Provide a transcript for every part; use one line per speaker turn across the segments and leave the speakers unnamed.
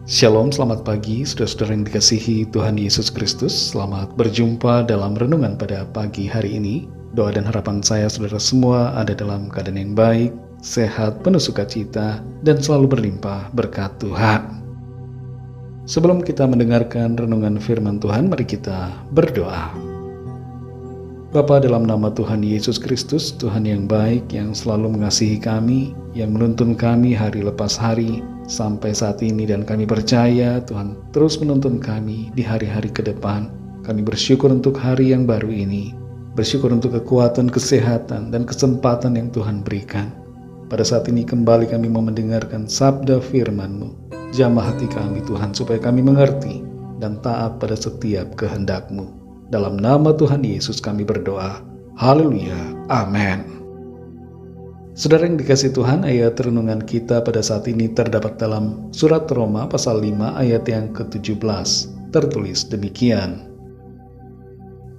Shalom, selamat pagi saudara-saudara yang dikasihi Tuhan Yesus Kristus. Selamat berjumpa dalam renungan pada pagi hari ini. Doa dan harapan saya saudara semua ada dalam keadaan yang baik, sehat, penuh sukacita, dan selalu berlimpah berkat Tuhan. Sebelum kita mendengarkan renungan firman Tuhan, mari kita berdoa. Bapa, dalam nama Tuhan Yesus Kristus, Tuhan yang baik, yang selalu mengasihi kami, yang menuntun kami hari lepas hari, sampai saat ini, dan kami percaya Tuhan terus menuntun kami di hari-hari ke depan. Kami bersyukur untuk hari yang baru ini, bersyukur untuk kekuatan, kesehatan, dan kesempatan yang Tuhan berikan. Pada saat ini kembali kami mau mendengarkan sabda firman-Mu. Jamah hati kami Tuhan, supaya kami mengerti dan taat pada setiap kehendak-Mu. Dalam nama Tuhan Yesus kami berdoa. Haleluya. Amin. Saudara yang dikasihi Tuhan, ayat renungan kita pada saat ini terdapat dalam surat Roma pasal 5 ayat yang ke-17. Tertulis demikian.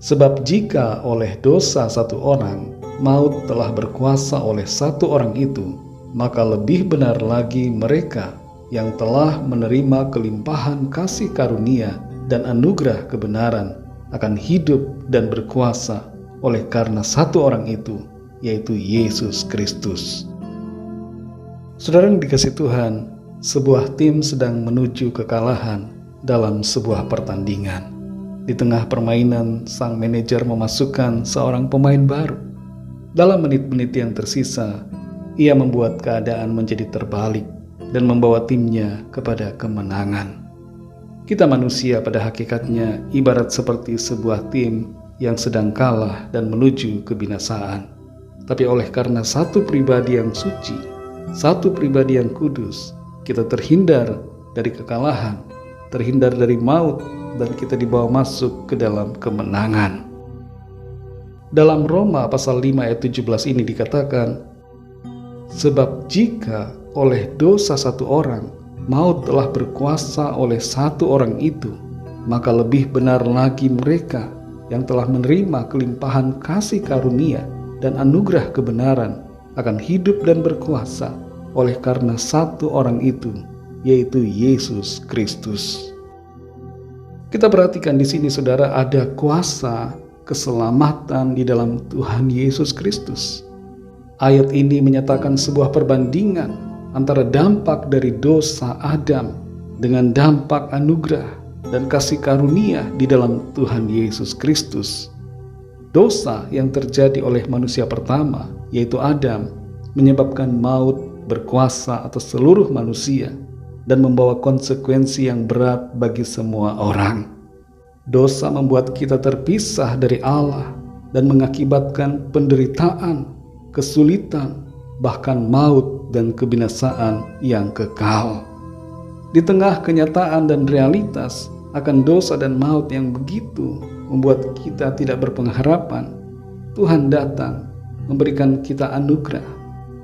Sebab jika oleh dosa satu orang, maut telah berkuasa oleh satu orang itu, maka lebih benar lagi mereka yang telah menerima kelimpahan kasih karunia dan anugerah kebenaran akan hidup dan berkuasa oleh karena satu orang itu, yaitu Yesus Kristus. Saudara yang dikasihi Tuhan, sebuah tim sedang menuju kekalahan dalam sebuah pertandingan. Di tengah permainan, sang manajer memasukkan seorang pemain baru. Dalam menit-menit yang tersisa, ia membuat keadaan menjadi terbalik dan membawa timnya kepada kemenangan. Kita manusia pada hakikatnya ibarat seperti sebuah tim yang sedang kalah dan menuju kebinasaan. Tapi oleh karena satu pribadi yang suci, satu pribadi yang kudus, kita terhindar dari kekalahan, terhindar dari maut, dan kita dibawa masuk ke dalam kemenangan. Dalam Roma pasal 5 ayat 17 ini dikatakan, sebab jika oleh dosa satu orang, maut telah berkuasa oleh satu orang itu, maka lebih benar lagi mereka yang telah menerima kelimpahan kasih karunia dan anugerah kebenaran akan hidup dan berkuasa oleh karena satu orang itu, yaitu Yesus Kristus. Kita perhatikan di sini saudara, ada kuasa keselamatan di dalam Tuhan Yesus Kristus. Ayat ini menyatakan sebuah perbandingan antara dampak dari dosa Adam dengan dampak anugerah dan kasih karunia di dalam Tuhan Yesus Kristus. Dosa yang terjadi oleh manusia pertama, yaitu Adam, menyebabkan maut berkuasa atas seluruh manusia dan membawa konsekuensi yang berat bagi semua orang. Dosa membuat kita terpisah dari Allah dan mengakibatkan penderitaan, kesulitan, bahkan maut dan kebinasaan yang kekal. Di tengah kenyataan dan realitas akan dosa dan maut yang begitu membuat kita tidak berpengharapan, Tuhan datang memberikan kita anugerah.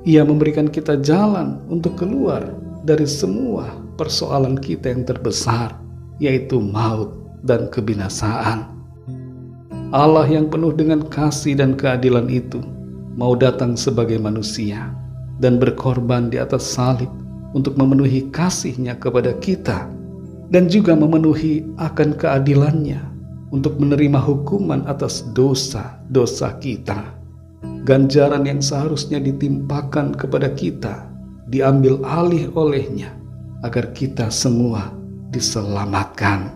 Ia memberikan kita jalan untuk keluar dari semua persoalan kita yang terbesar, yaitu maut dan kebinasaan. Allah yang penuh dengan kasih dan keadilan itu mau datang sebagai manusia dan berkorban di atas salib untuk memenuhi kasih-Nya kepada kita, dan juga memenuhi akan keadilan-Nya untuk menerima hukuman atas dosa-dosa kita. Ganjaran yang seharusnya ditimpakan kepada kita diambil alih oleh-Nya agar kita semua diselamatkan.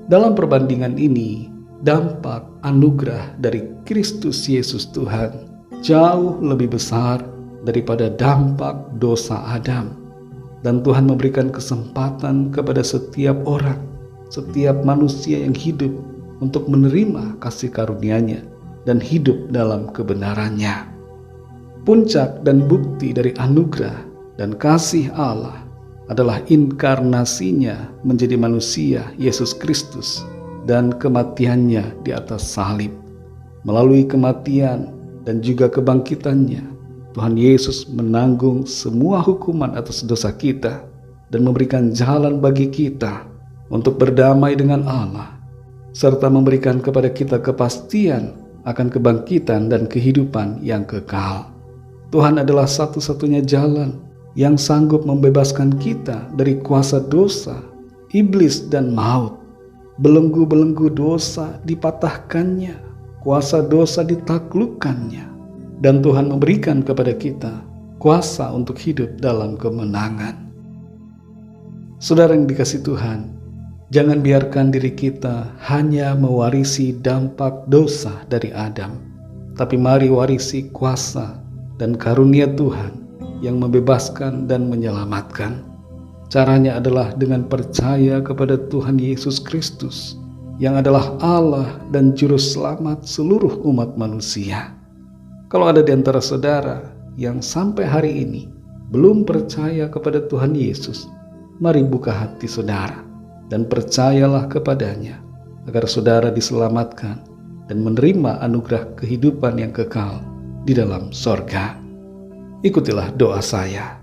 Dalam perbandingan ini, dampak anugerah dari Kristus Yesus Tuhan jauh lebih besar daripada dampak dosa Adam. Dan Tuhan memberikan kesempatan kepada setiap orang, setiap manusia yang hidup untuk menerima kasih karunia-Nya dan hidup dalam kebenaran-Nya. Puncak dan bukti dari anugerah dan kasih Allah adalah inkarnasinya menjadi manusia Yesus Kristus dan kematian-Nya di atas salib. Melalui kematian dan juga kebangkitan-Nya, Tuhan Yesus menanggung semua hukuman atas dosa kita dan memberikan jalan bagi kita untuk berdamai dengan Allah, serta memberikan kepada kita kepastian akan kebangkitan dan kehidupan yang kekal. Tuhan adalah satu-satunya jalan yang sanggup membebaskan kita dari kuasa dosa, iblis dan maut. Belenggu-belenggu dosa dipatahkannya, kuasa dosa ditaklukkannya, dan Tuhan memberikan kepada kita kuasa untuk hidup dalam kemenangan. Saudara yang dikasihi Tuhan, jangan biarkan diri kita hanya mewarisi dampak dosa dari Adam, tapi mari warisi kuasa dan karunia Tuhan yang membebaskan dan menyelamatkan. Caranya adalah dengan percaya kepada Tuhan Yesus Kristus, yang adalah Allah dan Juru Selamat seluruh umat manusia. Kalau ada di antara saudara yang sampai hari ini belum percaya kepada Tuhan Yesus, mari buka hati saudara dan percayalah kepadanya, agar saudara diselamatkan dan menerima anugerah kehidupan yang kekal di dalam sorga. Ikutilah doa saya.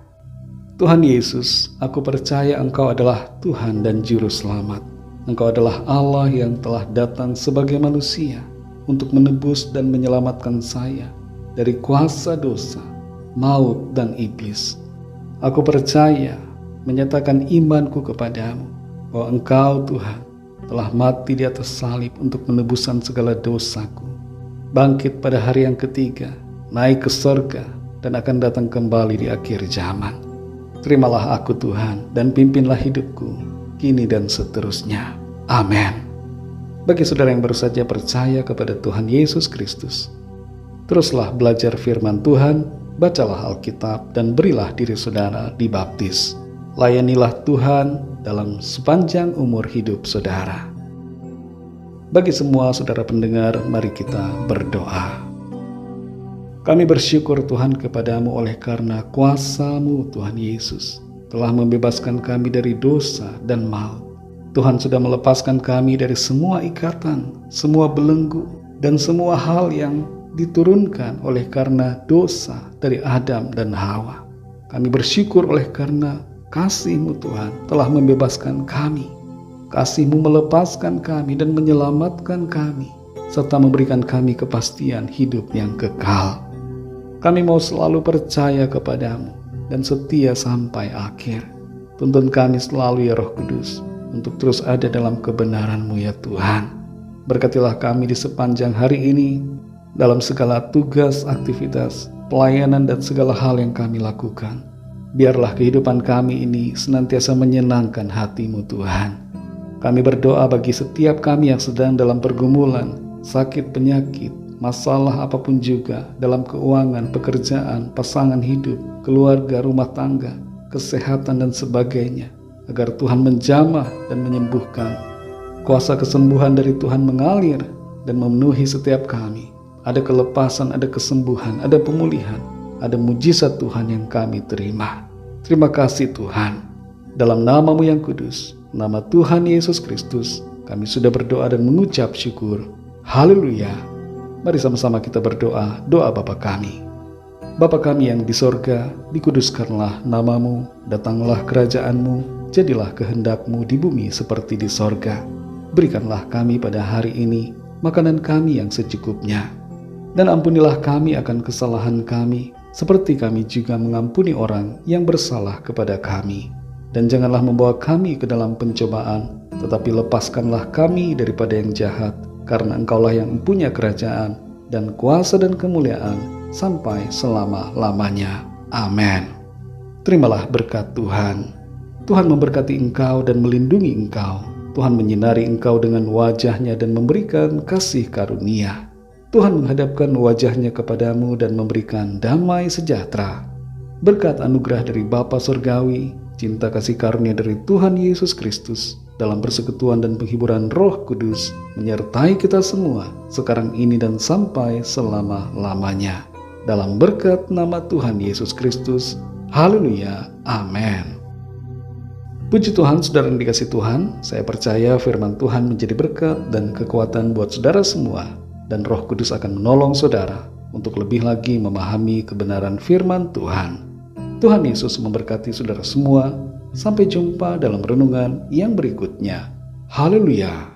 Tuhan Yesus, aku percaya Engkau adalah Tuhan dan Juru Selamat. Engkau adalah Allah yang telah datang sebagai manusia untuk menebus dan menyelamatkan saya dari kuasa dosa, maut, dan iblis. Aku percaya, menyatakan imanku kepadamu, bahwa Engkau Tuhan telah mati di atas salib untuk penebusan segala dosaku, bangkit pada hari yang ketiga, naik ke sorga, dan akan datang kembali di akhir zaman. Terimalah aku Tuhan dan pimpinlah hidupku kini dan seterusnya. Amin. Bagi saudara yang baru saja percaya kepada Tuhan Yesus Kristus, teruslah belajar firman Tuhan, bacalah Alkitab, dan berilah diri saudara dibaptis. Layanilah Tuhan dalam sepanjang umur hidup saudara. Bagi semua saudara pendengar, mari kita berdoa. Kami bersyukur Tuhan kepadamu oleh karena kuasa-Mu Tuhan Yesus telah membebaskan kami dari dosa dan maut. Tuhan sudah melepaskan kami dari semua ikatan, semua belenggu, dan semua hal yang diturunkan oleh karena dosa dari Adam dan Hawa. Kami bersyukur oleh karena kasih-Mu Tuhan telah membebaskan kami. Kasih-Mu melepaskan kami dan menyelamatkan kami, serta memberikan kami kepastian hidup yang kekal. Kami mau selalu percaya kepadamu dan setia sampai akhir. Tuntun kami selalu ya Roh Kudus, untuk terus ada dalam kebenaran-Mu ya Tuhan. Berkatilah kami di sepanjang hari ini, dalam segala tugas, aktivitas, pelayanan, dan segala hal yang kami lakukan. Biarlah kehidupan kami ini senantiasa menyenangkan hati-Mu Tuhan. Kami berdoa bagi setiap kami yang sedang dalam pergumulan, sakit, penyakit, masalah apapun juga, dalam keuangan, pekerjaan, pasangan hidup, keluarga, rumah tangga, kesehatan, dan sebagainya, agar Tuhan menjamah dan menyembuhkan. Kuasa kesembuhan dari Tuhan mengalir dan memenuhi setiap kami. Ada kelepasan, ada kesembuhan, ada pemulihan, ada mujizat Tuhan yang kami terima. Terima kasih Tuhan. Dalam nama-Mu yang kudus, nama Tuhan Yesus Kristus, kami sudah berdoa dan mengucap syukur. Haleluya. Mari sama-sama kita berdoa, doa Bapa kami. Bapa kami yang di sorga, dikuduskanlah nama-Mu, datanglah kerajaan-Mu, jadilah kehendak-Mu di bumi seperti di sorga. Berikanlah kami pada hari ini makanan kami yang secukupnya. Dan ampunilah kami akan kesalahan kami, seperti kami juga mengampuni orang yang bersalah kepada kami. Dan janganlah membawa kami ke dalam pencobaan, tetapi lepaskanlah kami daripada yang jahat, karena Engkaulah yang mempunyai kerajaan dan kuasa dan kemuliaan sampai selama-lamanya. Amin. Terimalah berkat Tuhan. Tuhan memberkati engkau dan melindungi engkau. Tuhan menyinari engkau dengan wajah-Nya dan memberikan kasih karunia. Tuhan menghadapkan wajah-Nya kepadamu dan memberikan damai sejahtera. Berkat anugerah dari Bapa Surgawi, cinta kasih karunia dari Tuhan Yesus Kristus, dalam persekutuan dan penghiburan Roh Kudus, menyertai kita semua, sekarang ini dan sampai selama-lamanya. Dalam berkat nama Tuhan Yesus Kristus. Haleluya. Amin. Puji Tuhan, saudara yang dikasihi Tuhan, saya percaya firman Tuhan menjadi berkat dan kekuatan buat saudara semua, dan Roh Kudus akan menolong saudara untuk lebih lagi memahami kebenaran firman Tuhan. Tuhan Yesus memberkati saudara semua. Sampai jumpa dalam renungan yang berikutnya. Haleluya.